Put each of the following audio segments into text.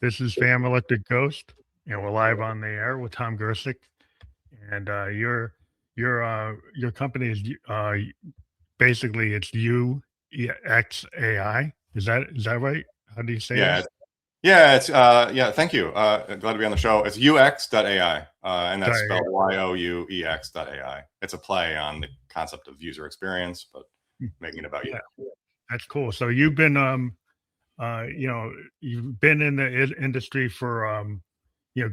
This is Fam Electric Ghost, and we're live on the air with Tom Gersic. And your company is basically it's UEX.ai. Is that right? How do you say Yeah, that? yeah. Thank you. Glad to be on the show. It's UX.ai, and that's Sorry. spelled YOUEX.ai. It's a play on the concept of user experience, but making it about you. Yeah, that's cool. So you've been you've been in the industry for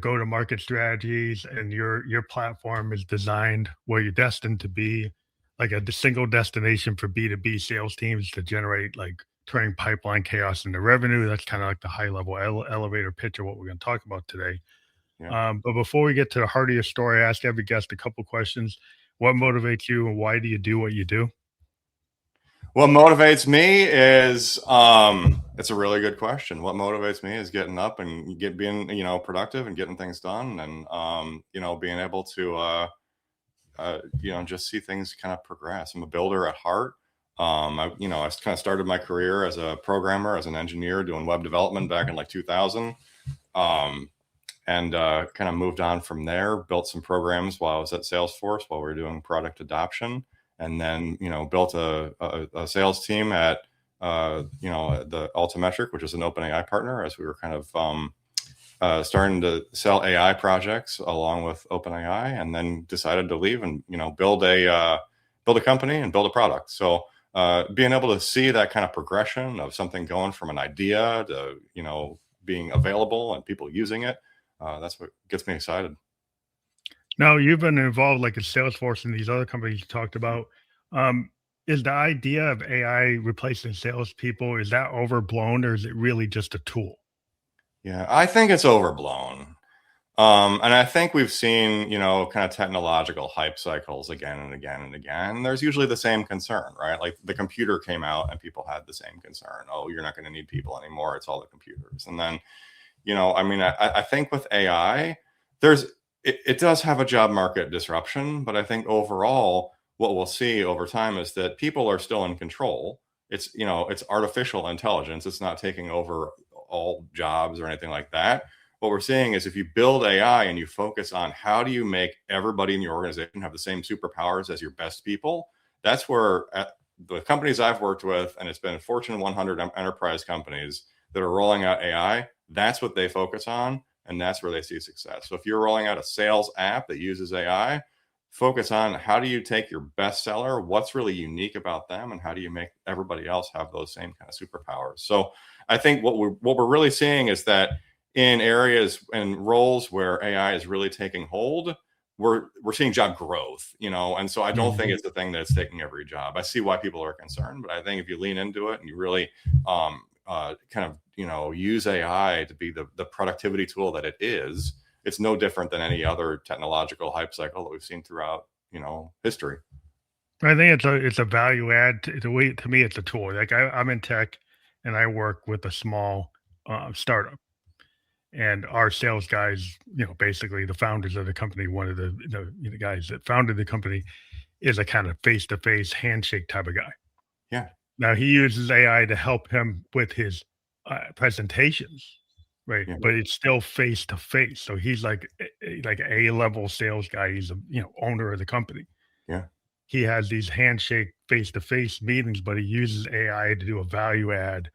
go to market strategies, and your platform is designed where you're destined to be like a single destination for B2B sales teams to generate like turning pipeline chaos into revenue. That's kind of like the high level elevator pitch of what we're going to talk about today. Yeah. But before we get to the heart of your story, I ask every guest a couple questions. What motivates you, and why do you do what you do? What motivates me is it's a really good question. What motivates me is getting up and being productive and getting things done, and being able to just see things kind of progress. I'm a builder at heart. I kind of started my career as a programmer, as an engineer, doing web development back in like 2000, and kind of moved on from there. Built some programs while I was at Salesforce while we were doing product adoption, and then built a sales team at the Altimetric, which is an OpenAI partner, as we were kind of starting to sell AI projects along with OpenAI, and then decided to leave and build a company and build a product. So being able to see that kind of progression of something going from an idea to being available and people using it, that's what gets me excited. Now, you've been involved like at Salesforce and these other companies you talked about. Um, is the idea of AI replacing salespeople, is that overblown, or is it really just a tool? Yeah, I think it's overblown. And I think we've seen, kind of technological hype cycles again and again and again. There's usually the same concern, right? Like the computer came out and people had the same concern. Oh, you're not going to need people anymore. It's all the computers. And then, I think with AI, it does have a job market disruption, but I think overall, what we'll see over time is that people are still in control. It's artificial intelligence. It's not taking over all jobs or anything like that. What we're seeing is if you build AI and you focus on how do you make everybody in your organization have the same superpowers as your best people, that's where the companies I've worked with, and it's been Fortune 100 enterprise companies that are rolling out AI, that's what they focus on, and that's where they see success. So if you're rolling out a sales app that uses AI, focus on how do you take your best seller, what's really unique about them, and how do you make everybody else have those same kind of superpowers. So I think what we're really seeing is that in areas and roles where AI is really taking hold, we're seeing job growth, and so I don't think it's the thing that's taking every job. I see why people are concerned, but I think if you lean into it and you really kind of use AI to be the productivity tool that it is, it's no different than any other technological hype cycle that we've seen throughout history. I think it's a value add. To me, it's a tool. Like I'm in tech, and I work with a small startup, and our sales guys, basically the founders of the company, one of the guys that founded the company, is a kind of face to face handshake type of guy. Yeah. Now he uses AI to help him with his presentations, right? Yeah. But it's still face to face. So he's like like a level sales guy. He's a owner of the company. Yeah. He has these handshake face to face meetings, but he uses AI to do a value add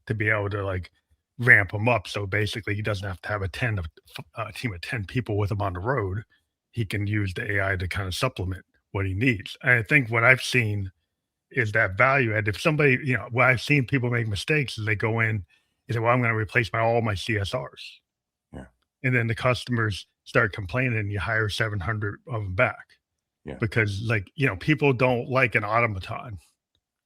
to be able to like ramp him up. So basically, he doesn't have to have a team of 10 people with him on the road. He can use the AI to kind of supplement what he needs. And I think what I've seen is that value add. If somebody, what I've seen people make mistakes is they go in and say, well, I'm going to replace all my CSRs. Yeah. And then the customers start complaining and you hire 700 of them back. Yeah. Because people don't like an automaton,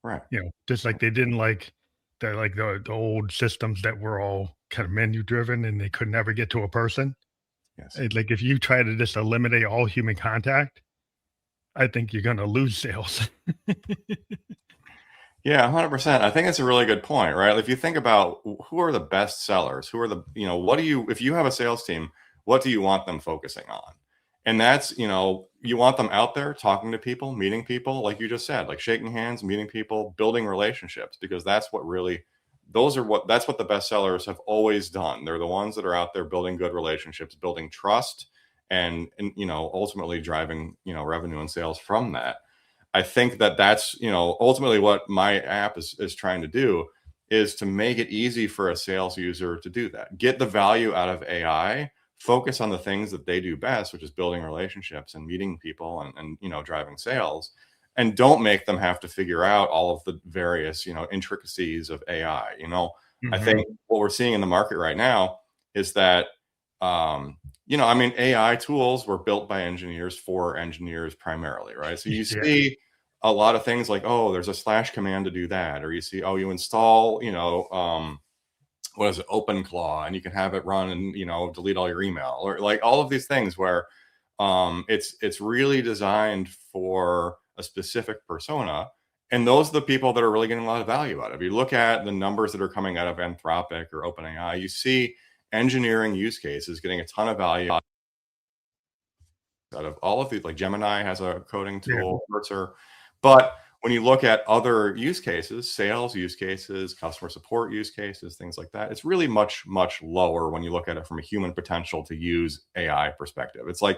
Right. Just like they didn't like the old systems that were all kind of menu driven and they could never get to a person. Yes. Like if you try to just eliminate all human contact, I think you're going to lose sales. Yeah, 100%. I think it's a really good point, right? If you think about who are the best sellers, who are if you have a sales team, what do you want them focusing on? And that's, you want them out there talking to people, meeting people, like you just said, like shaking hands, meeting people, building relationships, because that's what really that's what the best sellers have always done. They're the ones that are out there building good relationships, building trust, and ultimately driving revenue and sales from that. I think that's ultimately what my app is trying to do, is to make it easy for a sales user to do that. Get the value out of AI, focus on the things that they do best, which is building relationships and meeting people and driving sales, and don't make them have to figure out all of the various intricacies of AI. I think what we're seeing in the market right now is that AI tools were built by engineers for engineers primarily, right? So you see a lot of things like, oh, there's a slash command to do that, or you see, oh, you install what is it, OpenClaw, and you can have it run and delete all your email, or like all of these things where it's really designed for a specific persona, and those are the people that are really getting a lot of value out of it. You look at the numbers that are coming out of Anthropic or OpenAI, you see engineering use cases getting a ton of value out of all of these. Like Gemini has a coding tool, Cursor. But when you look at other use cases, sales use cases, customer support use cases, things like that, it's really much, much lower when you look at it from a human potential to use AI perspective. It's like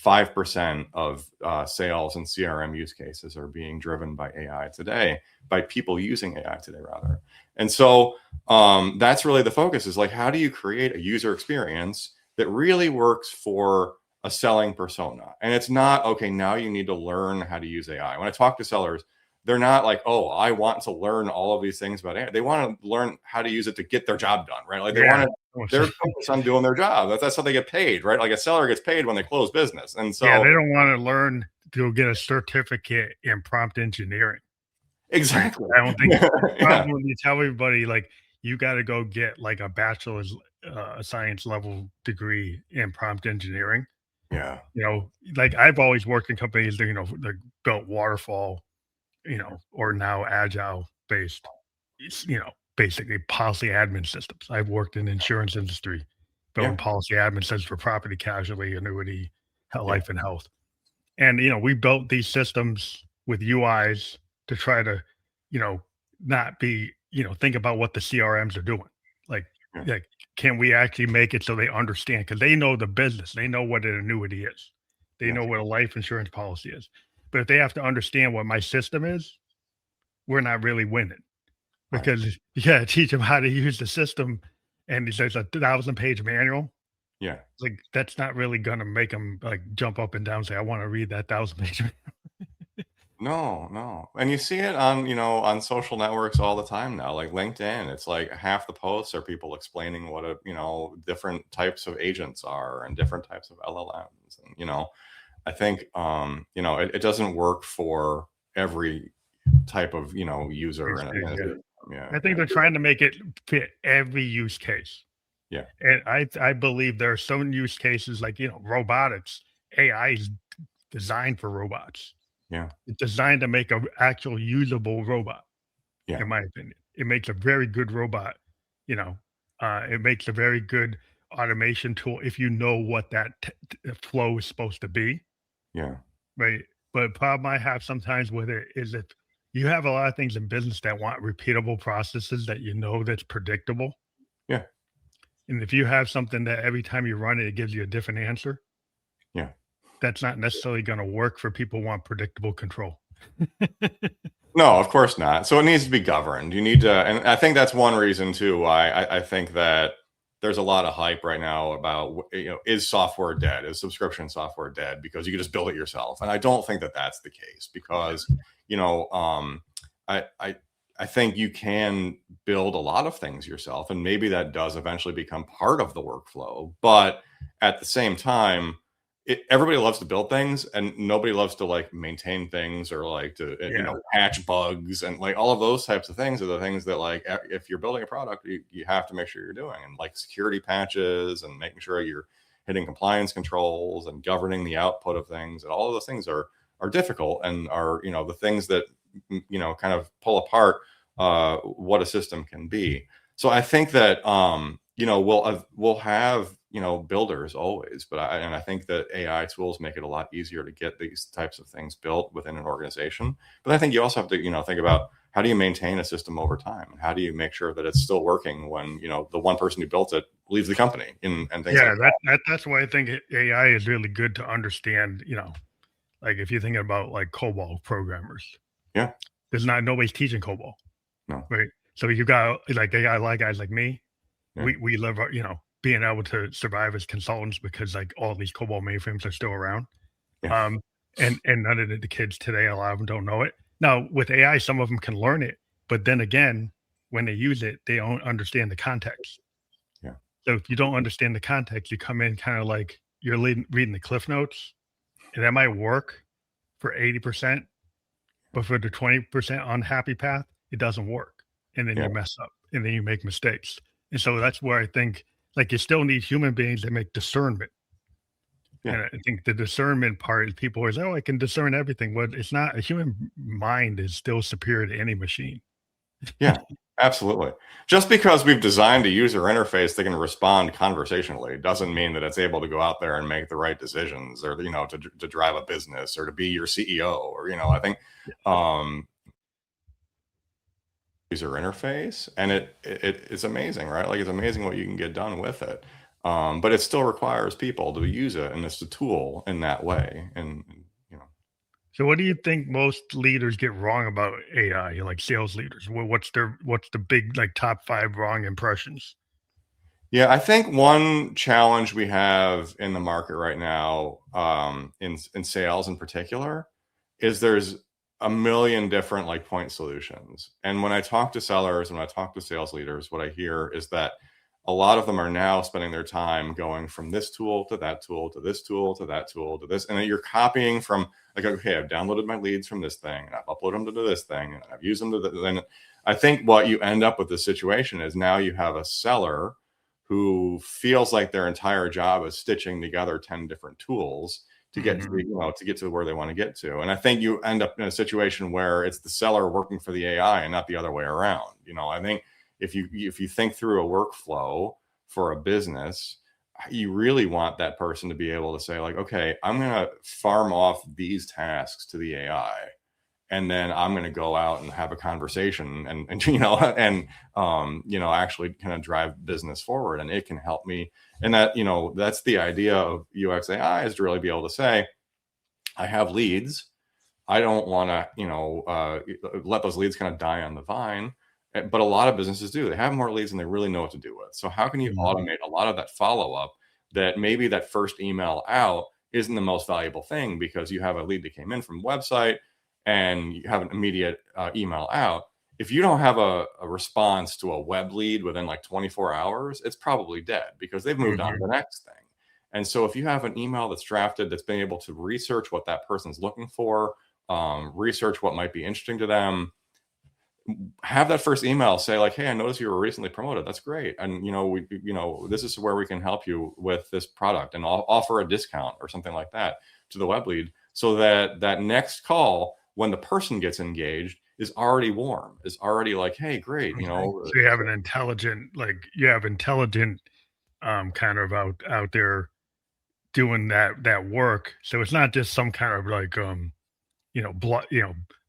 5% of sales and CRM use cases are being driven by AI today, by people using AI today, rather. And so that's really the focus, is like, how do you create a user experience that really works for a selling persona? And it's not, okay, now you need to learn how to use AI. When I talk to sellers, they're not like, oh, I want to learn all of these things about AI. They want to learn how to use it to get their job done, right? Like they're focused on doing their job. That's how they get paid, right? Like a seller gets paid when they close business. And so they don't want to learn to get a certificate in prompt engineering. Exactly. I don't think when you tell everybody, like, you got to go get like a bachelor's science level degree in prompt engineering. Yeah. Like I've always worked in companies that, that built waterfall, or now agile based, basically policy admin systems. I've worked in the insurance industry, building policy admin systems for property, casualty, annuity, life and health. And, we built these systems with UIs to try to, not be, think about what the CRMs are doing. Like, can we actually make it so they understand? Because they know the business. They know what an annuity is. They know what a life insurance policy is. But if they have to understand what my system is, we're not really winning. Because you got to teach them how to use the system. And there's a 1,000-page manual. Yeah. Like, that's not really going to make them like jump up and down and say, I want to read that 1,000-page manual. No. And you see it on social networks all the time now, like LinkedIn. It's like half the posts are people explaining what different types of agents are and different types of LLMs. And, I think, it doesn't work for every type of, user. I think they're trying to make it fit every use case. Yeah. And I believe there are some use cases like, robotics. AI is designed for robots. Yeah. It's designed to make an actual usable robot. Yeah. In my opinion, it makes a very good robot. It makes a very good automation tool if you know what that flow is supposed to be. Yeah. Right. But the problem I have sometimes with it is if you have a lot of things in business that want repeatable processes that that's predictable. Yeah. And if you have something that every time you run it, it gives you a different answer. Yeah. That's not necessarily going to work for people who want predictable control. No, of course not. So it needs to be governed. You need to, and I think that's one reason too why I think that there's a lot of hype right now about, is software dead? Is subscription software dead because you can just build it yourself? And I don't think that that's the case, because, I think you can build a lot of things yourself, and maybe that does eventually become part of the workflow. But at the same time, everybody loves to build things, and nobody loves to like maintain things or like to patch bugs, and like all of those types of things are the things that, like, if you're building a product, you have to make sure you're doing, and like security patches and making sure you're hitting compliance controls and governing the output of things, and all of those things are difficult and are the things that kind of pull apart what a system can be. So I think that we'll have builders always, but I think that AI tools make it a lot easier to get these types of things built within an organization. But I think you also have to think about how do you maintain a system over time? And how do you make sure that it's still working when, the one person who built it leaves the company and things Yeah, like that? that's why I think AI is really good to understand. Like if you're thinking about like COBOL programmers, Yeah. nobody's teaching COBOL, No. right? So you got like AI like guys like me. Yeah. We live, being able to survive as consultants because like all these COBOL mainframes are still around. Yeah. And none of the kids today, a lot of them don't know it. Now with AI, some of them can learn it, but then again, when they use it, they don't understand the context. Yeah. So if you don't understand the context, you come in kind of like you're reading the cliff notes, and that might work for 80%, but for the 20% unhappy path, it doesn't work. And then Yeah. you mess up and then you make mistakes. And so that's where I think like you still need human beings that make discernment. Yeah. And I think the discernment part is people always, oh, I can discern everything. But it's not. A human mind is still superior to any machine. Yeah, absolutely. Just because we've designed a user interface that can respond conversationally doesn't mean that it's able to go out there and make the right decisions, or to drive a business, or to be your CEO, or I think user interface, and it's amazing, right? Like it's amazing what you can get done with it. But it still requires people to use it, and it's a tool in that way. And So what do you think most leaders get wrong about AI, like sales leaders? What's the big like top 5 wrong impressions? yeah, I think one challenge we have in the market right now, in sales in particular, is there's a million different like point solutions. And when I talk to sellers and when I talk to sales leaders, what I hear is that a lot of them are now spending their time going from this tool to that tool to this tool to that tool to this, and then you're copying from like, okay, I've downloaded my leads from this thing and I've uploaded them to this thing and I've used them to then I think what you end up with the situation is now you have a seller who feels like their entire job is stitching together 10 different tools to get to to get to where they want to get to. And I think you end up in a situation where it's the seller working for the AI and not the other way around. I think if you think through a workflow for a business, you really want that person to be able to say like, okay, I'm going to farm off these tasks to the AI, and then I'm going to go out and have a conversation and actually kind of drive business forward, and it can help me. And that, that's the idea of YouEx.ai, is to really be able to say, I have leads. I don't want to, let those leads kind of die on the vine. But a lot of businesses do. They have more leads and they really know what to do with. So how can you automate a lot of that follow-up, that maybe that first email out isn't the most valuable thing because you have a lead that came in from a website and you have an immediate email out. If you don't have a response to a web lead within like 24 hours, it's probably dead because they've moved on to the next thing. And so if you have an email that's drafted, that's been able to research what that person's looking for, research what might be interesting to them, have that first email say like, hey, I noticed you were recently promoted. That's great. And, this is where we can help you with this product, and I'll offer a discount or something like that to the web lead, so that that next call, when the person gets engaged, is already warm, is already like, hey, great. So you have an intelligent, kind of out there doing that work. So it's not just some kind of like,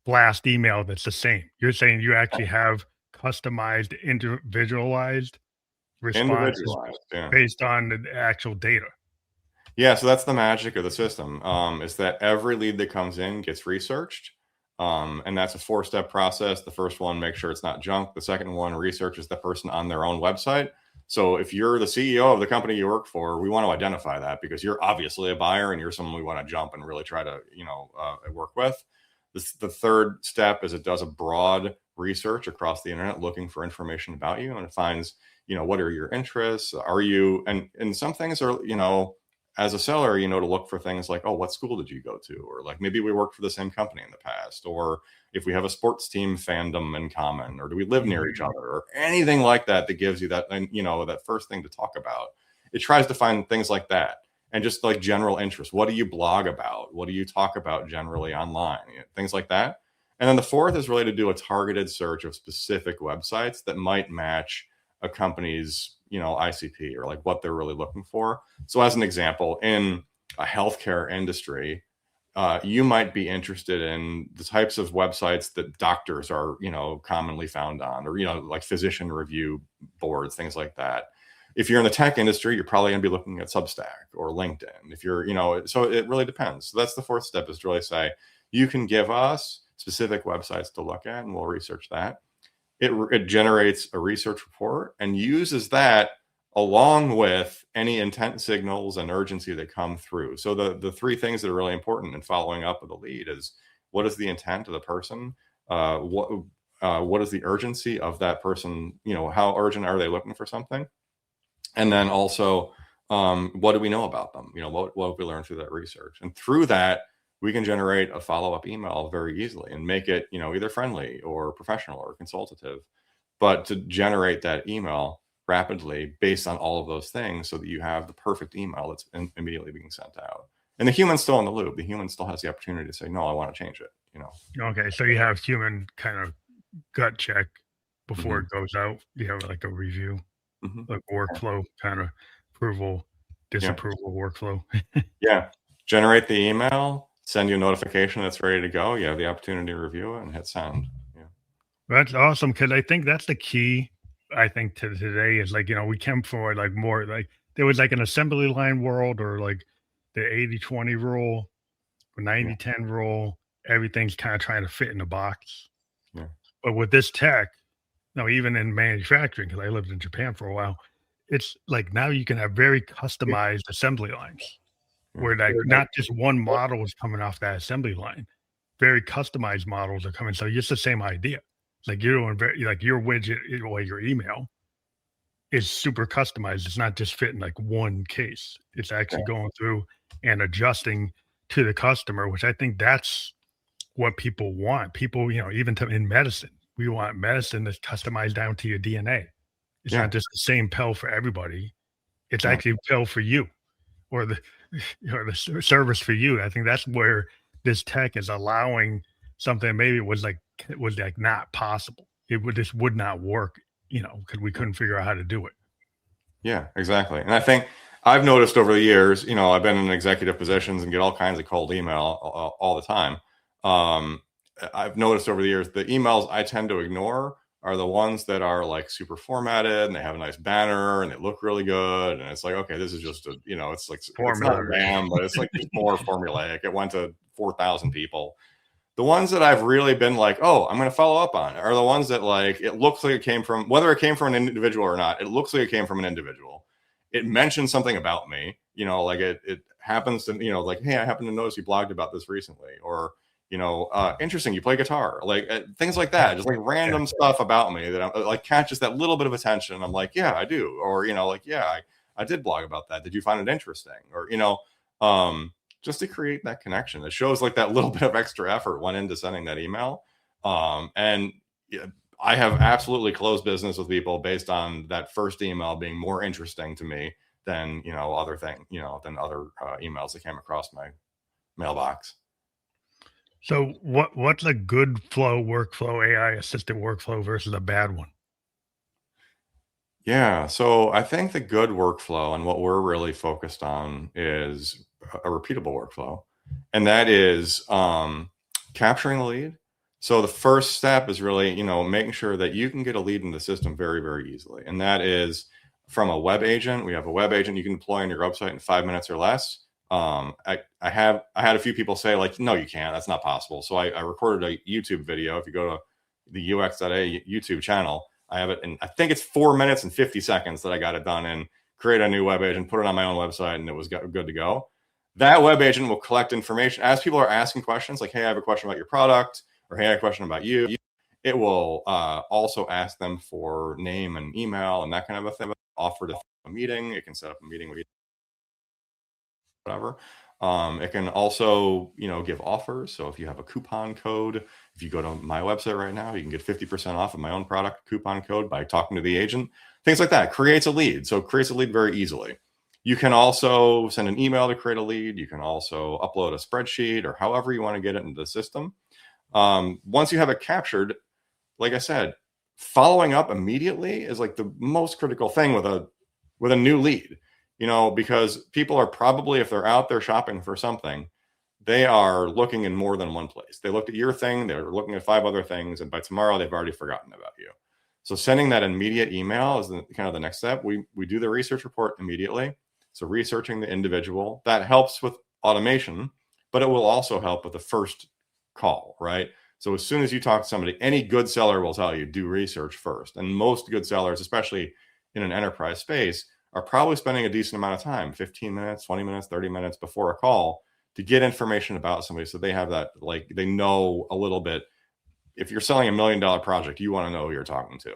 blast email that's the same. You're saying you actually have customized, individualized responses individualized. Yeah. based on the actual data. Yeah, so that's the magic of the system, is that every lead that comes in gets researched. And that's a 4-step process. The first one, make sure it's not junk. The second one, researches the person on their own website. So if you're the CEO of the company you work for, we want to identify that because you're obviously a buyer and you're someone we want to jump and really try to, work with. The third step is it does a broad research across the internet looking for information about you, and it finds, what are your interests? Are you, and some things are, as a seller, to look for things like, oh, what school did you go to? Or like, maybe we worked for the same company in the past, or if we have a sports team fandom in common, or do we live near each other, or anything like that, that gives you that, and that first thing to talk about. It tries to find things like that. And just like general interest. What do you blog about? What do you talk about generally online? Things like that. And then the fourth is really to do a targeted search of specific websites that might match a company's, ICP, or like what they're really looking for. So as an example, in a healthcare industry, you might be interested in the types of websites that doctors are, commonly found on, or, like physician review boards, things like that. If you're in the tech industry, you're probably going to be looking at Substack or LinkedIn. If you're, so it really depends. So that's the fourth step, is to really say, you can give us specific websites to look at and we'll research that. It generates a research report and uses that along with any intent signals and urgency that come through. So the three things that are really important in following up with a lead is, what is the intent of the person? What is the urgency of that person? How urgent are they looking for something? And then also, what do we know about them? What have we learned through that research? And through that, we can generate a follow-up email very easily and make it, either friendly or professional or consultative, but to generate that email rapidly based on all of those things, so that you have the perfect email that's immediately being sent out. And the human's still in the loop. The human still has the opportunity to say, no, I want to change it. Okay, so you have human kind of gut check before Mm-hmm. it goes out. You have like a review, Mm-hmm. like workflow kind of approval, disapproval workflow. Yeah. Generate the email, send you a notification that's ready to go. You have the opportunity to review it and hit send. Yeah. That's awesome, because I think that's the key. I think to today is like, we came for like more like there was like an assembly line world, or like the 80-20 rule or 90-10 rule. Everything's kind of trying to fit in a box. Yeah. But with this tech, even in manufacturing, because I lived in Japan for a while, it's like now you can have very customized assembly lines where like not just one model is coming off that assembly line. Very customized models are coming. So it's the same idea. Like you're doing like your widget or your email is super customized. It's not just fitting like one case. It's actually going through and adjusting to the customer, which I think that's what people want. People, even in medicine, we want medicine that's customized down to your DNA. It's not just the same pill for everybody. It's actually a pill for you, or the service for you. I think that's where this tech is allowing something maybe was like not possible. It would not work, because we couldn't figure out how to do it. Yeah, exactly. And I think I've noticed over the years, I've been in executive positions and get all kinds of cold email all the time. I've noticed over the years, the emails I tend to ignore are the ones that are like super formatted and they have a nice banner and they look really good. And it's like, okay, this is just it's like, it's not RAM, but it's like just more formulaic. It went to 4,000 people. The ones that I've really been like, oh, I'm going to follow up on are the ones that like, it looks like it came from, whether it came from an individual or not, it looks like it came from an individual. It mentions something about me, like it happens to, like, hey, I happen to notice you blogged about this recently, or, interesting, you play guitar, like things like that, just like random stuff about me that I'm like catches that little bit of attention. I'm like, yeah, I do. Or, like, yeah, I did blog about that. Did you find it interesting? Or, just to create that connection. It shows like that little bit of extra effort went into sending that email. And I have absolutely closed business with people based on that first email being more interesting to me than, than other emails that came across my mailbox. So what's a good workflow, AI assisted workflow versus a bad one? Yeah. So I think the good workflow and what we're really focused on is a repeatable workflow. And that is capturing the lead. So the first step is really, making sure that you can get a lead in the system very, very easily. And that is from a web agent. We have a web agent you can deploy on your website in 5 minutes or less. I had a few people say like, no, you can't, that's not possible. So I recorded a YouTube video. If you go to the YouEx.ai YouTube channel, I have it in, I think it's 4 minutes and 50 seconds that I got it done in, create a new web agent, put it on my own website, and it was good to go. That web agent will collect information as people are asking questions like, hey, I have a question about your product, or hey, I have a question about you. It will also ask them for name and email and that kind of a thing. Offer to a meeting. It can set up a meeting with you, whatever. It can also, give offers. So if you have a coupon code, if you go to my website right now, you can get 50% off of my own product coupon code by talking to the agent. Things like that. Creates a lead. So it creates a lead very easily. You can also send an email to create a lead. You can also upload a spreadsheet or however you want to get it into the system. Once you have it captured, like I said, following up immediately is like the most critical thing with a new lead. Because people are probably, if they're out there shopping for something, they are looking in more than one place. They looked at your thing, they're looking at 5 other things, and by tomorrow they've already forgotten about you. So sending that immediate email is kind of the next step. We do the research report immediately. So researching the individual, that helps with automation, but it will also help with the first call, right? So as soon as you talk to somebody, any good seller will tell you, do research first. And most good sellers, especially in an enterprise space, are probably spending a decent amount of time, 15 minutes, 20 minutes, 30 minutes before a call to get information about somebody. So they have that, like, they know a little bit. If you're selling $1 million project, you want to know who you're talking to.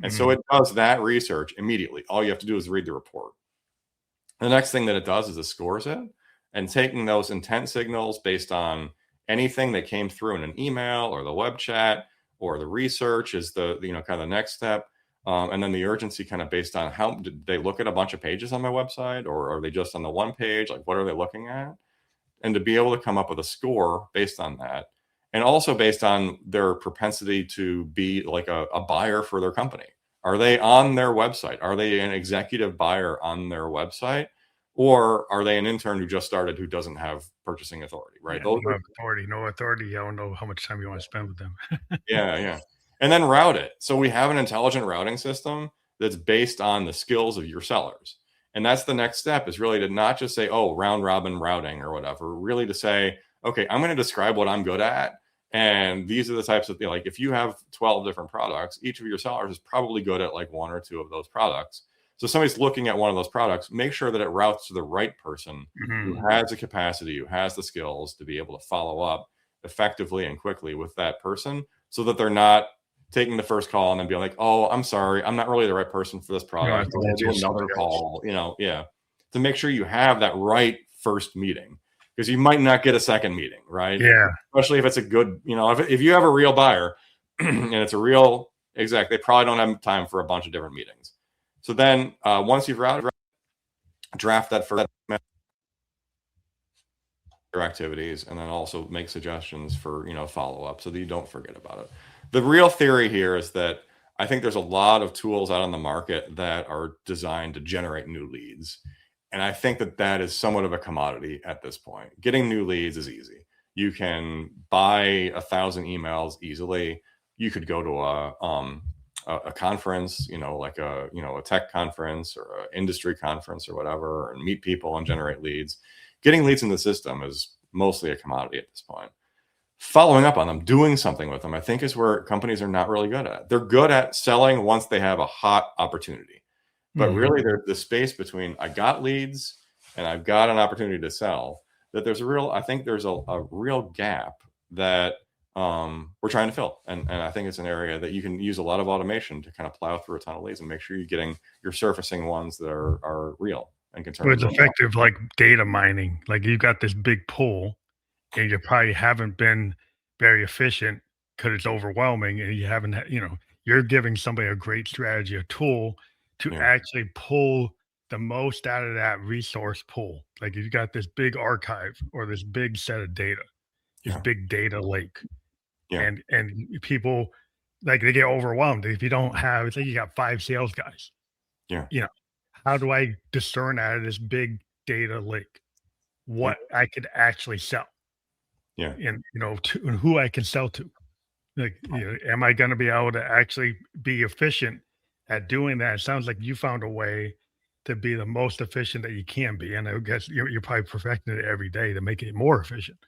And so it does that research immediately. All you have to do is read the report. The next thing that it does is it scores it, and taking those intent signals based on anything that came through in an email or the web chat or the research is the, kind of the next step. And then the urgency kind of based on how did they look at a bunch of pages on my website, or are they just on the one page? Like, what are they looking at? And to be able to come up with a score based on that, and also based on their propensity to be like a buyer for their company. Are they on their website? Are they an executive buyer on their website? Or are they an intern who just started who doesn't have purchasing authority, right? Yeah, no authority. I don't know how much time you want to spend with them. Yeah. And then route it. So we have an intelligent routing system that's based on the skills of your sellers. And that's the next step, is really to not just say, oh, round robin routing or whatever, really to say, okay, I'm going to describe what I'm good at. And these are the types of, like, if you have 12 different products, each of your sellers is probably good at like 1 or 2 of those products. So somebody's looking at one of those products, make sure that it routes to the right person who has the capacity, who has the skills to be able to follow up effectively and quickly with that person, so that they're not taking the first call and then being like, oh, I'm sorry, I'm not really the right person for this product. We'll do another call, to make sure you have that right first meeting, because you might not get a second meeting, right? Yeah. Especially if it's a good, if you have a real buyer and it's a real exec, they probably don't have time for a bunch of different meetings. So then once you've routed, draft that for your activities, and then also make suggestions for, follow-up so that you don't forget about it. The real theory here is that I think there's a lot of tools out on the market that are designed to generate new leads. And I think that is somewhat of a commodity at this point. Getting new leads is easy. You can buy 1,000 emails easily. You could go to a conference, like a tech conference or an industry conference or whatever, and meet people and generate leads. Getting leads in the system is mostly a commodity at this point. Following up on them, doing something with them, I think is where companies are not really good at. They're good at selling once they have a hot opportunity. But really, there's the space between I got leads and I've got an opportunity to sell, that I think there's a real gap that we're trying to fill. And I think it's an area that you can use a lot of automation to kind of plow through a ton of leads and make sure you're surfacing ones that are real and can turn. It's effective, like data mining. Like, you've got this big pool and you probably haven't been very efficient because it's overwhelming, and you haven't, you're giving somebody a great strategy, a tool to actually pull the most out of that resource pool. Like, you've got this big archive or this big set of data, this big data lake. And people, like, they get overwhelmed if you don't have, it's like you got 5 sales guys. How do I discern out of this big data lake what I could actually sell? And and who I can sell to. Like, am I going to be able to actually be efficient at doing that? It sounds like you found a way to be the most efficient that you can be, and I guess you're probably perfecting it every day to make it more efficient.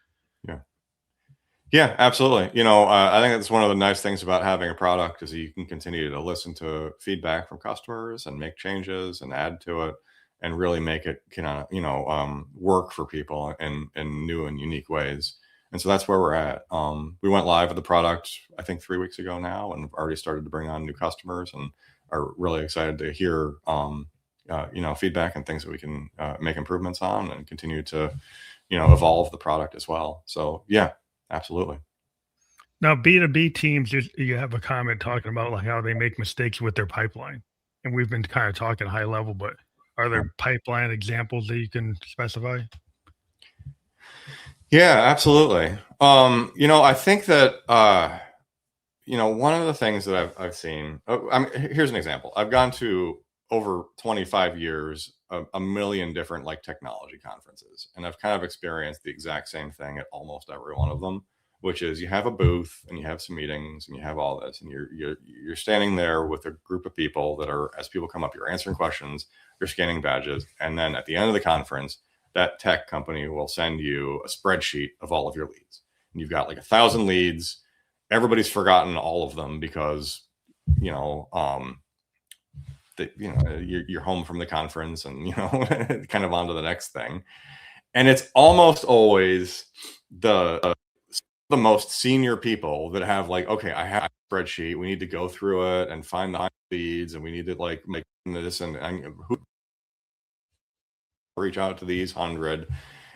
Yeah, absolutely. I think that's one of the nice things about having a product, is you can continue to listen to feedback from customers and make changes and add to it and really make it work for people in new and unique ways. And so that's where we're at. We went live with the product, I think 3 weeks ago now, and already started to bring on new customers, and are really excited to hear feedback and things that we can make improvements on, and continue to evolve the product as well. So yeah, absolutely. Now, B2B teams, you have a comment talking about like how they make mistakes with their pipeline, and we've been kind of talking high level, but are there pipeline examples that you can specify? Yeah, absolutely. I think that one of the things that I've seen. Here's an example. I've gone to over 25 years a million different like technology conferences, and I've kind of experienced the exact same thing at almost every one of them, which is you have a booth and you have some meetings and you have all this, and you're standing there with a group of people that are, as people come up, you're answering questions, you're scanning badges, and then at the end of the conference, that tech company will send you a spreadsheet of all of your leads. And you've got like 1,000 leads. Everybody's forgotten all of them because, you know, you're home from the conference and, you know, kind of on to the next thing. And it's almost always the most senior people that have like, okay, I have a spreadsheet. We need to go through it and find the leads, and we need to like make this and who reach out to these 100.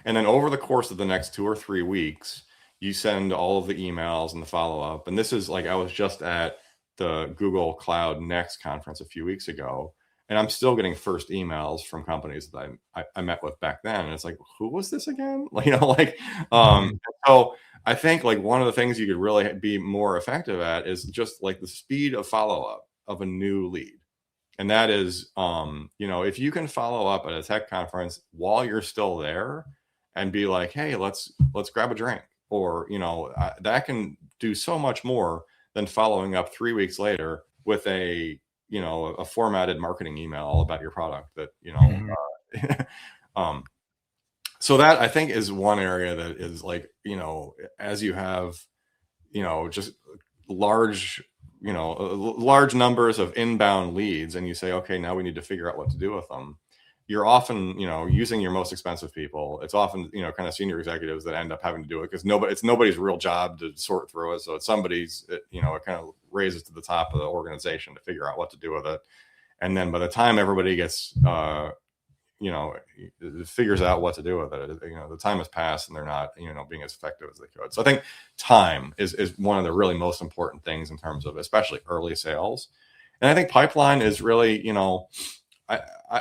And then over the course of the next 2 or 3 weeks, you send all of the emails and the follow-up. And this is like, I was just at the Google Cloud Next conference a few weeks ago, and I'm still getting first emails from companies that I met with back then. And it's like, who was this again? You know, like, so I think like one of the things you could really be more effective at is just like the speed of follow-up of a new lead. And that is, you know, if you can follow up at a tech conference while you're still there and be like, hey, let's grab a drink, or, you know, that can do so much more than following up 3 weeks later with a, you know, a formatted marketing email about your product that, you know, so that I think is one area that is like, you know, as you have, you know, just large numbers of inbound leads, and you say, okay, now we need to figure out what to do with them. You're often, you know, using your most expensive people. It's often, you know, kind of senior executives that end up having to do it because it's nobody's real job to sort through it. So it's somebody's, you know, it kind of raises to the top of the organization to figure out what to do with it. And then by the time everybody gets, you know, figures out what to do with it, you know, the time has passed and they're not, you know, being as effective as they could. So I think time is one of the really most important things in terms of especially early sales. And I think pipeline is really, you know,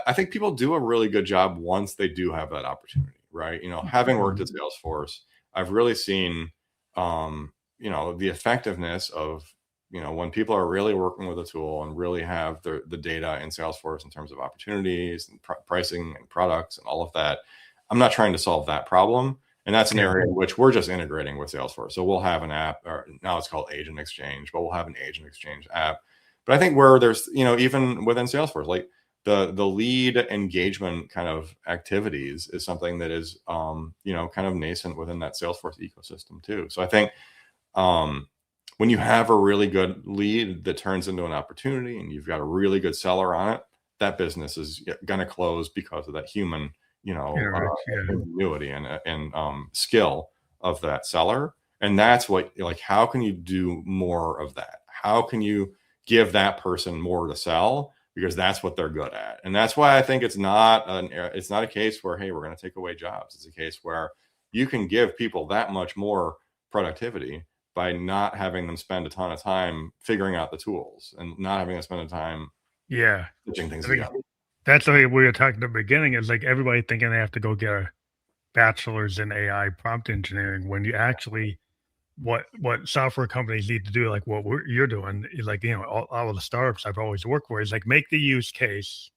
I think people do a really good job once they do have that opportunity, right? You know, having worked at Salesforce, I've really seen, you know, the effectiveness of, you know, when people are really working with a tool and really have the data in Salesforce in terms of opportunities and pricing and products and all of that. I'm not trying to solve that problem. And that's an area in which we're just integrating with Salesforce. So we'll have an app, or now it's called Agent Exchange, but we'll have an Agent Exchange app. But I think where there's, you know, even within Salesforce, like the lead engagement kind of activities is something that is, you know, kind of nascent within that Salesforce ecosystem too. So I think, when you have a really good lead that turns into an opportunity and you've got a really good seller on it, that business is going to close because of that human, you know, ingenuity and skill of that seller. And that's what, like, how can you do more of that? How can you give that person more to sell? Because that's what they're good at. And that's why I think it's not a case where, hey, we're going to take away jobs. It's a case where you can give people that much more productivity by not having them spend a ton of time figuring out the tools and not having them spend the time stitching things together. That's the way we were talking at the beginning. Is like everybody thinking they have to go get a bachelor's in AI prompt engineering, when you actually what software companies need to do, like what you're doing, is like, you know, all of the startups I've always worked for, is like make the use case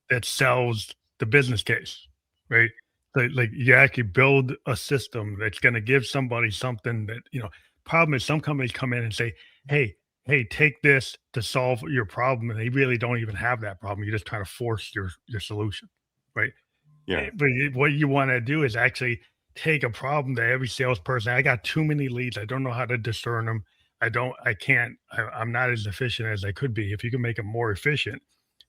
that sells the business case, right? So like you actually build a system that's going to give somebody something that, you know, problem is some companies come in and say, hey, take this to solve your problem. And they really don't even have that problem. You're just trying to force your solution, right? Yeah. But what you want to do is actually take a problem that every salesperson, I got too many leads. I don't know how to discern them. I'm not as efficient as I could be. If you can make them more efficient,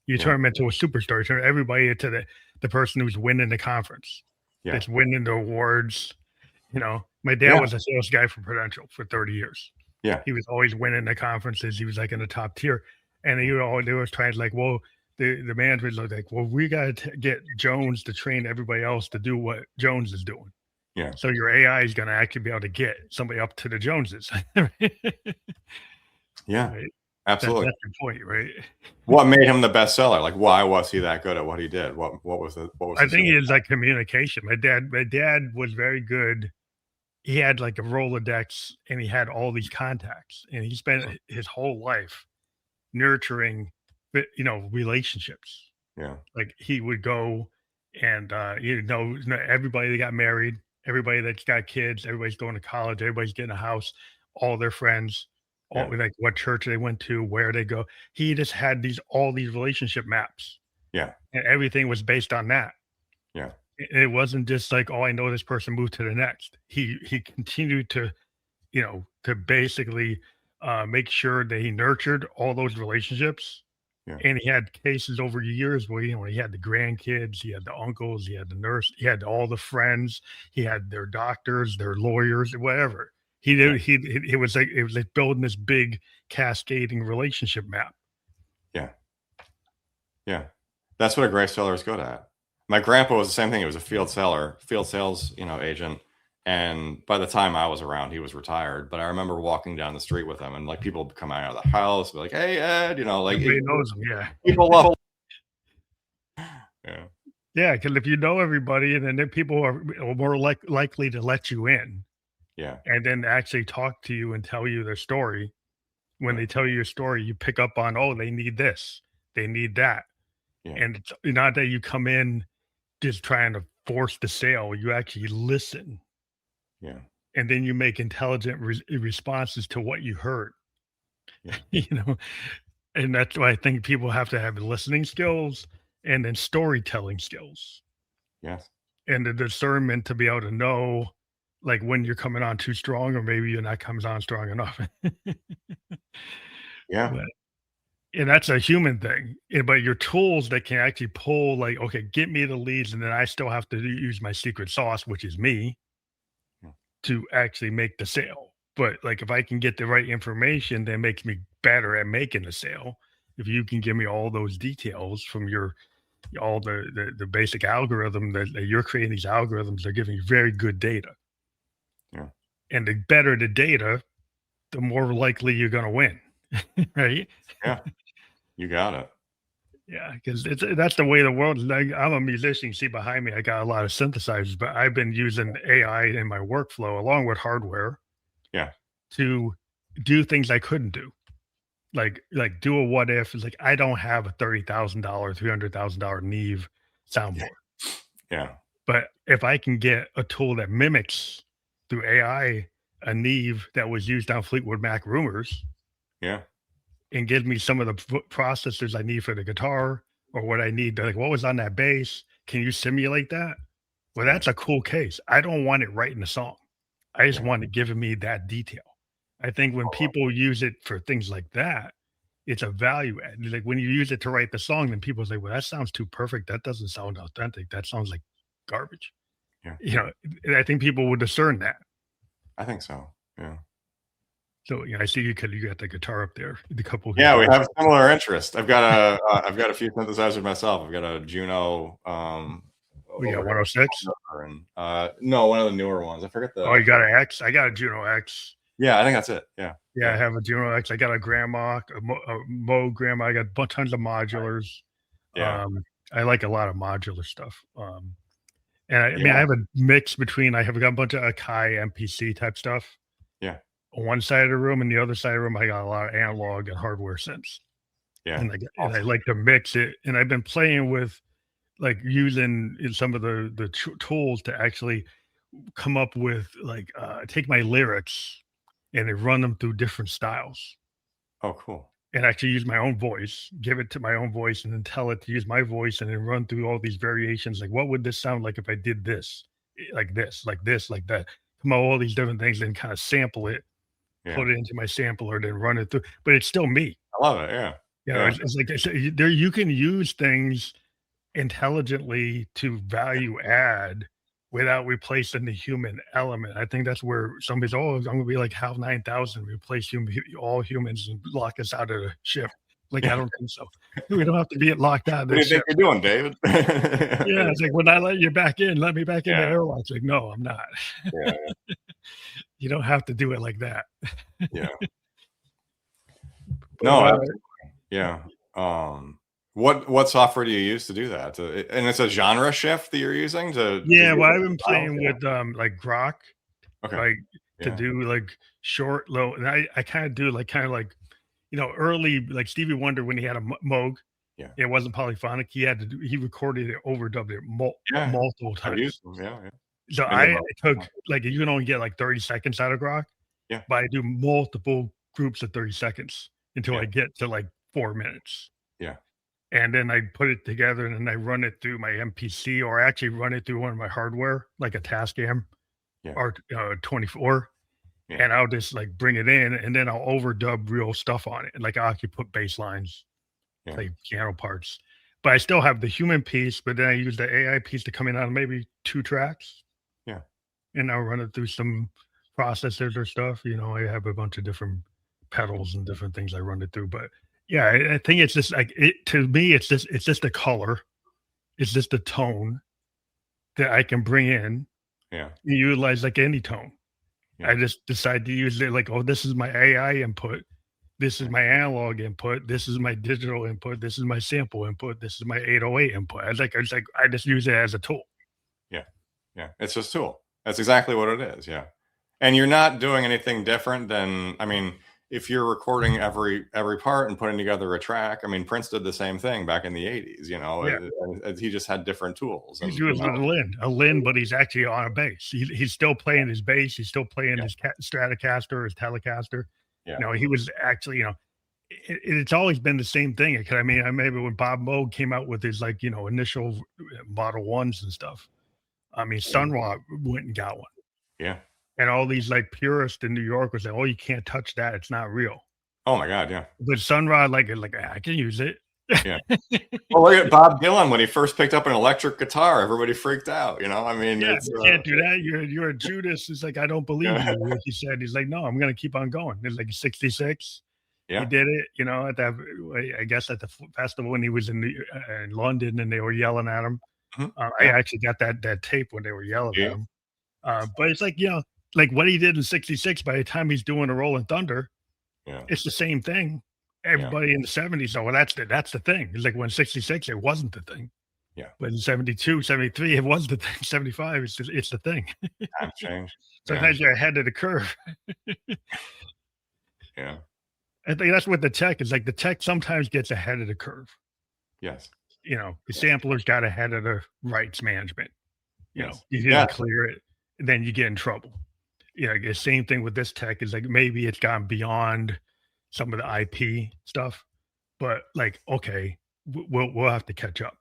you turn them into a superstar. You turn everybody into the person who's winning the conference, that's winning the awards. You know, my dad was a sales guy for Prudential for 30 years. Yeah. He was always winning the conferences. He was like in the top tier. And they was trying to like, well, the management looked like, well, we got to get Jones to train everybody else to do what Jones is doing. Yeah. So your AI is going to actually be able to get somebody up to the Joneses. Yeah. Right? Absolutely. That's the point, right? What made him the best seller? Like, why was he that good at what he did? What was I think it's like communication. My dad was very good. He had like a Rolodex and he had all these contacts, and he spent his whole life nurturing, you know, relationships, Yeah. Like he would go and everybody that got married, everybody that's got kids, everybody's going to college, everybody's getting a house, all their friends, all Yeah. like what church they went to, where they go. He just had all these relationship maps, Yeah. and everything was based on that. Yeah. It wasn't just like, oh, I know this person moved to the next. He continued to, to basically make sure that he nurtured all those relationships. Yeah. And he had cases over years where, he had the grandkids, he had the uncles, he had the nurse, he had all the friends, he had their doctors, their lawyers, whatever. He Yeah. did. It was like building this big cascading relationship map. Yeah. Yeah. That's what a Grace seller is good at. My grandpa was the same thing. He was a field sales, agent. And by the time I was around, he was retired. But I remember walking down the street with him, and like people would come out of the house, be like, "Hey, Ed," like Everybody knows him, yeah. people love. Yeah. Yeah, because if you know everybody, and then people are more likely to let you in Yeah. and then actually talk to you and tell you their story. When Yeah. they tell you your story, you pick up on, oh, they need this, they need that. Yeah. And it's not that you come in just trying to force the sale, you actually listen. Yeah. And then you make intelligent responses to what you heard. Yeah. And that's why I think people have to have listening skills and then storytelling skills Yes. and the discernment to be able to know like when you're coming on too strong or maybe you're not comes on strong enough. Yeah. But and that's a human thing. But your tools that can actually pull, like, okay, get me the leads, and then I still have to use my secret sauce, which is me, Yeah. to actually make the sale. But like, if I can get the right information, that makes me better at making the sale. If you can give me all those details from all the basic algorithm that you're creating, these algorithms are giving you very good data. Yeah. And the better the data, the more likely you're going to win. Right. Yeah. You got it. Yeah, because that's the way the world is. Like, I'm a musician. You see behind me, I got a lot of synthesizers, but I've been using AI in my workflow along with hardware Yeah. to do things I couldn't do. Like do a what if. It's like I don't have a $30,000, $300,000 Neve soundboard. Yeah. But if I can get a tool that mimics through AI a Neve that was used on Fleetwood Mac Rumors, Yeah. and give me some of the processors I need for the guitar or what I need. Like, what was on that bass? Can you simulate that? Well, that's a cool case. I don't want it writing the song. I just Yeah. want it giving me that detail. I think when people use it for things like that, it's a value add. Like when you use it to write the song, then people say, well, that sounds too perfect. That doesn't sound authentic. That sounds like garbage. Yeah. I think people would discern that. I think so. Yeah. So I see you got the guitar up there. The couple. Yeah, we have a similar interest. I've got a few synthesizers myself. I've got a Juno. We got 106. And no, one of the newer ones. I forget the. Oh, you got an X? I got a Juno X. Yeah, I think that's it. Yeah. Yeah, I have a Juno X. I got a grandma, a Mo grandma. I got tons of modulars. Yeah. I like a lot of modular stuff. And I mean, I have a mix between. I have got a bunch of Akai MPC type stuff. Yeah. On one side of the room, and the other side of the room, I got a lot of analog and hardware synths. Yeah. And I like to mix it. And I've been playing with, like, using some of the tools to actually come up with, like, take my lyrics and then run them through different styles. Oh, cool. And actually use my own voice, give it to my own voice, and then tell it to use my voice, and then run through all these variations. Like, what would this sound like if I did this, like this, like this, like that? Come up with all these different things, and kind of sample it, put it into my sampler, then run it through. But it's still me. I love it. Yeah. It's like there you can use things intelligently to value add without replacing the human element. I think that's where somebody's, I'm going to be like HAL 9000, replace all humans and lock us out of the ship. Like, I don't think so. We don't have to be locked out of the ship. What do you think you're doing, David? Yeah, it's like, when I let you back in, let me back in the airlock. It's like, no, I'm not. Yeah. You don't have to do it like that. Yeah. No, yeah. What software do you use to do that? And it's a genre shift that you're using to. Yeah, well, I've been playing with like Grok, okay, to do like short, low, and I kind of do like early, like Stevie Wonder when he had a Moog. Yeah. It wasn't polyphonic. He recorded it, overdubbed it Yeah. multiple I've used times. them. Yeah. Yeah. So Many of I them. took like you can only get like 30 seconds out of Grok, Yeah. but I do multiple groups of 30 seconds until Yeah. I get to like 4 minutes. Yeah. And then I put it together and then I run it through my MPC or I actually run it through one of my hardware, like a Tascam Yeah. or 24. Yeah. And I'll just like bring it in and then I'll overdub real stuff on it. And like I actually put bass lines, Yeah. play piano parts. But I still have the human piece, but then I use the AI piece to come in on maybe 2 tracks. Yeah. And I'll run it through some processors or stuff. I have a bunch of different pedals and different things I run it through. But yeah, I think it's just like to me, it's just a color, it's just a tone that I can bring in Yeah. and utilize like any tone. Yeah. I just decide to use it like, oh, this is my AI input, this is my analog input, this is my digital input, this is my sample input, this is my 808 input. I just use it as a tool. Yeah. Yeah. It's just a tool. That's exactly what it is. Yeah. And you're not doing anything different than, I mean, if you're recording every part and putting together a track, I mean, Prince did the same thing back in the 80s, Yeah. he just had different tools. He's using a Lin, but he's actually on a bass. He's still playing his bass. He's still playing his Stratocaster, his Telecaster. Yeah. He was actually, it's always been the same thing. I mean, I remember when Bob Moog came out with his like, initial Model 1s and stuff. I mean, Sun Ra went and got one. Yeah. And all these like purists in New York was like, oh, you can't touch that. It's not real. Oh my God. Yeah. But Sun Ra, like I can use it. Yeah. Well, look at Bob Dylan when he first picked up an electric guitar. Everybody freaked out. I mean, you can't do that. You're a Judas. It's like I don't believe you. Like he said, he's like, no, I'm gonna keep on going. It's like 66. Yeah. He did it. At that. I guess at the festival when he was in London and they were yelling at him. Mm-hmm. I actually got that tape when they were yelling at him. But it's like like what he did in 66. By the time he's doing a Rolling Thunder, it's the same thing. Everybody in the 70s, well, that's the thing. It's like when 66, it wasn't the thing. Yeah. But in 72, 73, it was the thing. 75, it's the thing. Times change. Sometimes you're ahead of the curve. Yeah. I think that's what the tech is like. The tech sometimes gets ahead of the curve. Yes. The samplers got ahead of the rights management. You didn't clear it, then you get in trouble. The same thing with this tech is like maybe it's gone beyond some of the IP stuff, but like, okay, we'll have to catch up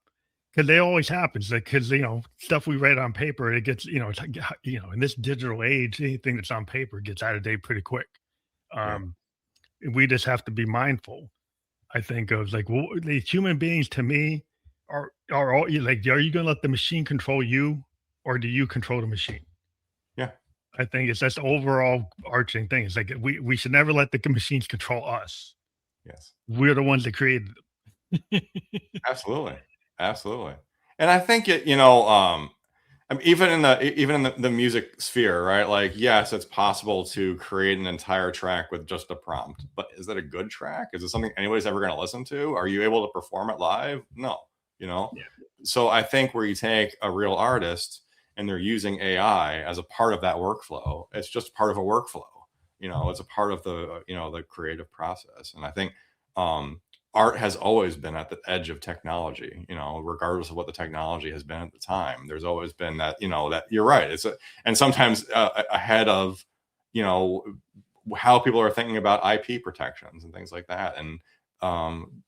because it always happens. Like, because stuff we write on paper, it gets it's like, in this digital age, anything that's on paper gets out of date pretty quick. We just have to be mindful. I think of like, well, the human beings to me are all like, are you going to let the machine control you, or do you control the machine? Yeah. I think it's that's the overall arching thing. It's like we should never let the machines control us. Yes. We're the ones that created them. Absolutely. Absolutely. And I think I mean, even in the music sphere, right? Like, yes, it's possible to create an entire track with just a prompt, but is that a good track? Is it something anybody's ever going to listen to? Are you able to perform it live? No, Yeah. So I think where you take a real artist and they're using AI as a part of that workflow, it's just part of a workflow. It's a part of the the creative process. And I think art has always been at the edge of technology, regardless of what the technology has been at the time. There's always been that, that you're right. And sometimes ahead of, how people are thinking about IP protections and things like that. And,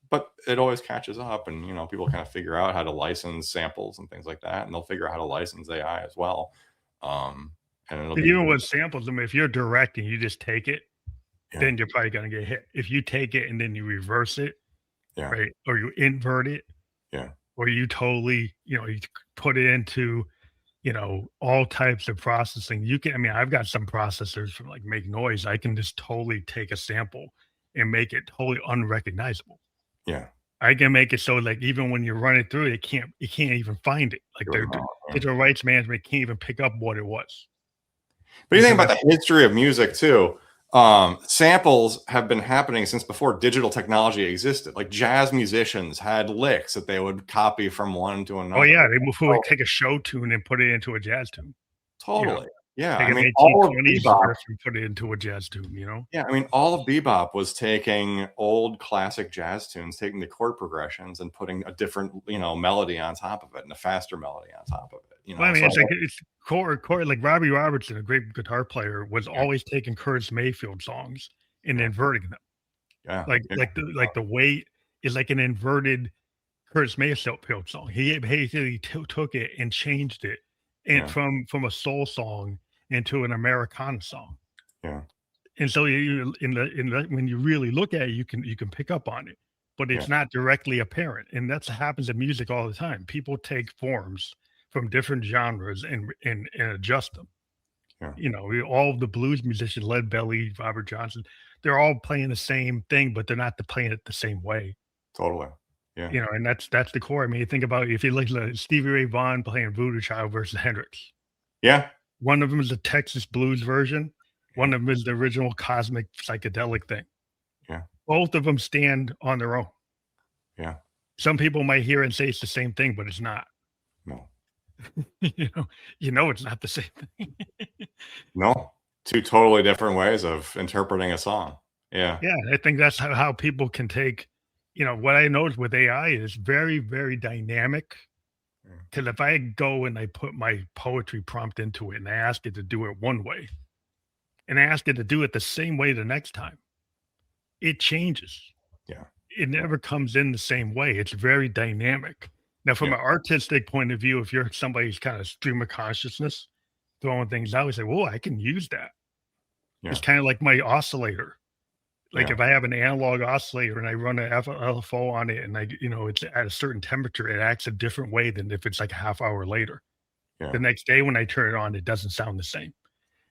but it always catches up and, people kind of figure out how to license samples and things like that. And they'll figure out how to license AI as well. And even with samples, I mean, if you're directing, you just take it, then you're probably going to get hit. If you take it and then you reverse it, right, or you invert it, or you totally, you put it into, all types of processing. I've got some processors from like Make Noise. I can just totally take a sample and make it totally unrecognizable. Yeah. I can make it so like even when you run it through, it can't even find it. Like their digital rights management can't even pick up what it was. But you think about the history of music too. Samples have been happening since before digital technology existed. Like jazz musicians had licks that they would copy from one to another. Oh yeah, they would take a show tune and put it into a jazz tune. Totally. Yeah, Take I an mean, all of 1820s bebop. riff and put it into a jazz tune, you know? Yeah, I mean, all of bebop was taking old classic jazz tunes, taking the chord progressions and putting a different, melody on top of it and a faster melody on top of it. Well, I mean, So it's like it's core like Robbie Robertson, a great guitar player, was yeah, always taking Curtis Mayfield songs and yeah, inverting them. yeah, Like yeah, the weight is like an inverted Curtis Mayfield song. He basically took it and changed it and yeah, from a soul song into an Americana song. yeah, And so you in the when you really look at it, you can pick up on it, but yeah, it's not directly apparent. And that's happens in music all the time. People take forms from different genres and adjust them. yeah, All of the blues musicians, Led Belly, Robert Johnson, they're all playing the same thing, but they're not playing it the same way. totally. Yeah, And that's the core. I mean, you think about if you look at Stevie Ray Vaughan playing Voodoo Child versus Hendrix. yeah, One of them is the Texas blues version. yeah, One of them is the original cosmic psychedelic thing. yeah, Both of them stand on their own. yeah. Some people might hear and say it's the same thing, but it's not. No, you know, it's not the same thing. no, two totally different ways of interpreting a song. Yeah, Yeah, I think that's how people can take, what I noticed with AI is very, very dynamic. yeah, Because if I go and I put my poetry prompt into it and I ask it to do it one way, and I ask it to do it the same way the next time, it changes. yeah, It never comes in the same way. It's very dynamic. Now, from yeah, an artistic point of view, if you're somebody who's kind of stream of consciousness, throwing things out, you say, "Whoa, I can use that." It's yeah, kind of like my oscillator. Like yeah, if I have an analog oscillator and I run an LFO on it, and it's at a certain temperature, it acts a different way than if it's like a half hour later. yeah, The next day when I turn it on, it doesn't sound the same.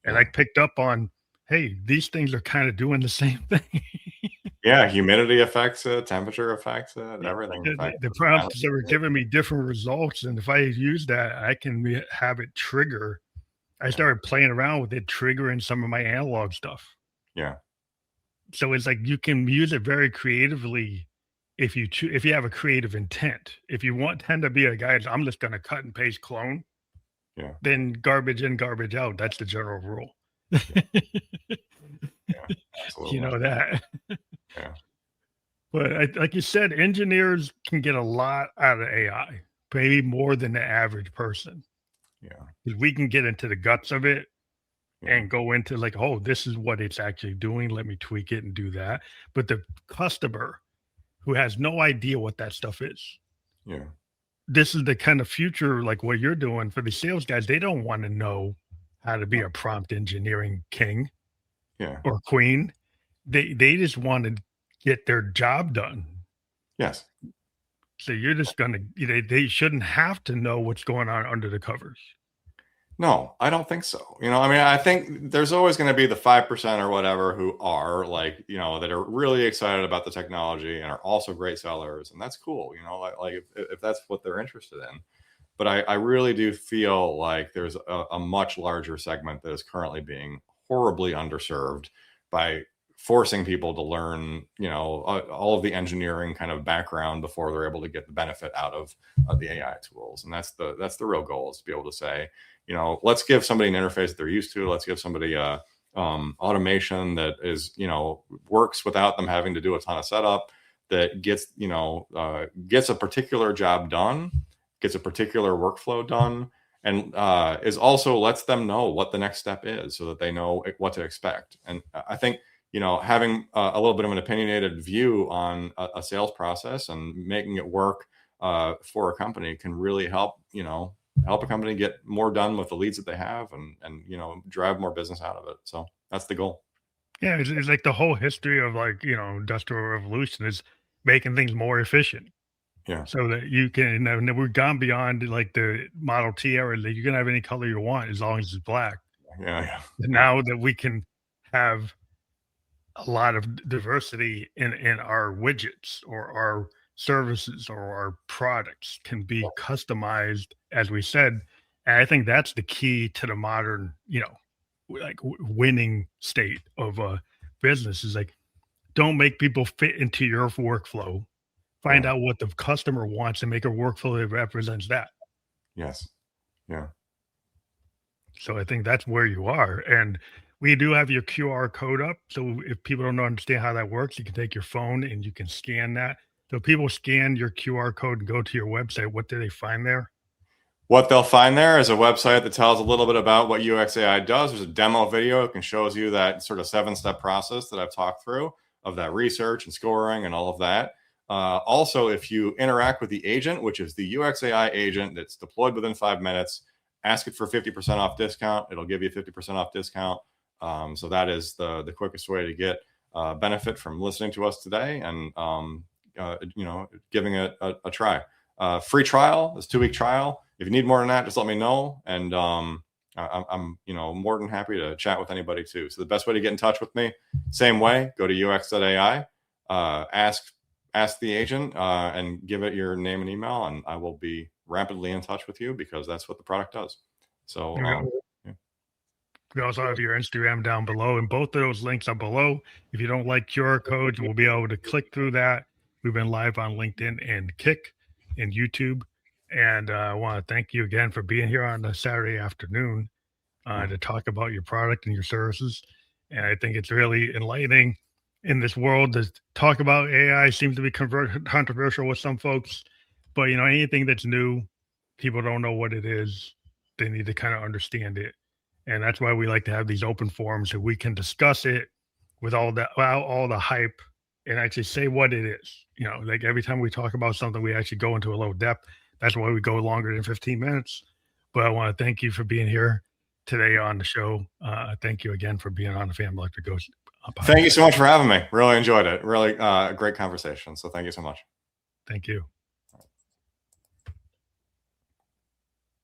And I yeah. picked up on, hey, these things are kind of doing the same thing. Yeah, humidity affects it, temperature affects it, Yeah, everything the affects the it. prompts that were giving me different results, and if I use that, I can have it trigger. I Yeah, started playing around with it, triggering some of my analog stuff. yeah, So it's like you can use it very creatively if you have a creative intent. If you tend to be a guy, I'm just going to cut and paste clone, yeah, then garbage in, garbage out. That's the general rule. yeah, yeah, You absolutely. know that. Yeah, But like you said, engineers can get a lot out of AI, maybe more than the average person. yeah, 'Cause we can get into the guts of it yeah, and go into like, oh, this is what it's actually doing. Let me tweak it and do that. But the customer who has no idea what that stuff is, yeah, this is the kind of future, like what you're doing for the sales guys. They don't want to know how to be a prompt engineering king yeah. or queen. They just want to get their job done. Yes. So you're just gonna, they shouldn't have to know what's going on under the covers. No, I don't think so. I mean, I think there's always going to be the 5% or whatever who are like, that are really excited about the technology and are also great sellers. And that's cool, like if that's what they're interested in. But I really do feel like there's a much larger segment that is currently being horribly underserved by forcing people to learn, all of the engineering kind of background before they're able to get the benefit out of the AI tools. And that's the real goal, is to be able to say, let's give somebody an interface that they're used to. Let's give somebody a automation that is, works without them having to do a ton of setup, that gets a particular job done, gets a particular workflow done, and is also lets them know what the next step is, so that they know what to expect. And I think, having a little bit of an opinionated view on a sales process and making it work for a company can really help a company get more done with the leads that they have, and drive more business out of it. So that's the goal. Yeah, it's like the whole history of like, industrial revolution is making things more efficient Yeah, so that you can, and we've gone beyond like the Model T era that you can have any color you want as long as it's black. yeah, yeah, And yeah, now that we can have a lot of diversity in our widgets or our services or our products can be customized, as we said. And I think that's the key to the modern, like winning state of a business is like, don't make people fit into your workflow. Find yeah. out what the customer wants and make a workflow that represents that. Yes, yeah. So I think that's where you are. And we do have your QR code up. So if people don't understand how that works, you can take your phone and you can scan that. So if people scan your QR code and go to your website, what do they find there? What they'll find there is a website that tells a little bit about what YouEx.ai does. There's a demo video. It can shows you that sort of 7-step process that I've talked through of that research and scoring and all of that. Also, if you interact with the agent, which is the YouEx.ai agent that's deployed within 5 minutes, ask it for 50% off discount. It'll give you 50% off discount. So that is the quickest way to get benefit from listening to us today and giving it a try. Free trial, this 2-week trial. If you need more than that, just let me know. And I'm more than happy to chat with anybody too. So the best way to get in touch with me, same way, go to YouEx.ai, ask the agent and give it your name and email, and I will be rapidly in touch with you because that's what the product does. So Yeah. We also have your Instagram down below, and both of those links are below. If you don't like QR codes, we'll be able to click through that. We've been live on LinkedIn and Kick and YouTube. And I want to thank you again for being here on a Saturday afternoon to talk about your product and your services. And I think it's really enlightening in this world to talk about AI. Seems to be controversial with some folks, but anything that's new, people don't know what it is. They need to kind of understand it. And that's why we like to have these open forums so we can discuss it without all the hype and actually say what it is. Like every time we talk about something, we actually go into a little depth. That's why we go longer than 15 minutes. But I want to thank you for being here today on the show. Thank you again for being on the Family Electric Ghost podcast. Thank you so much for having me. Really enjoyed it. Really great conversation. So thank you so much. Thank you.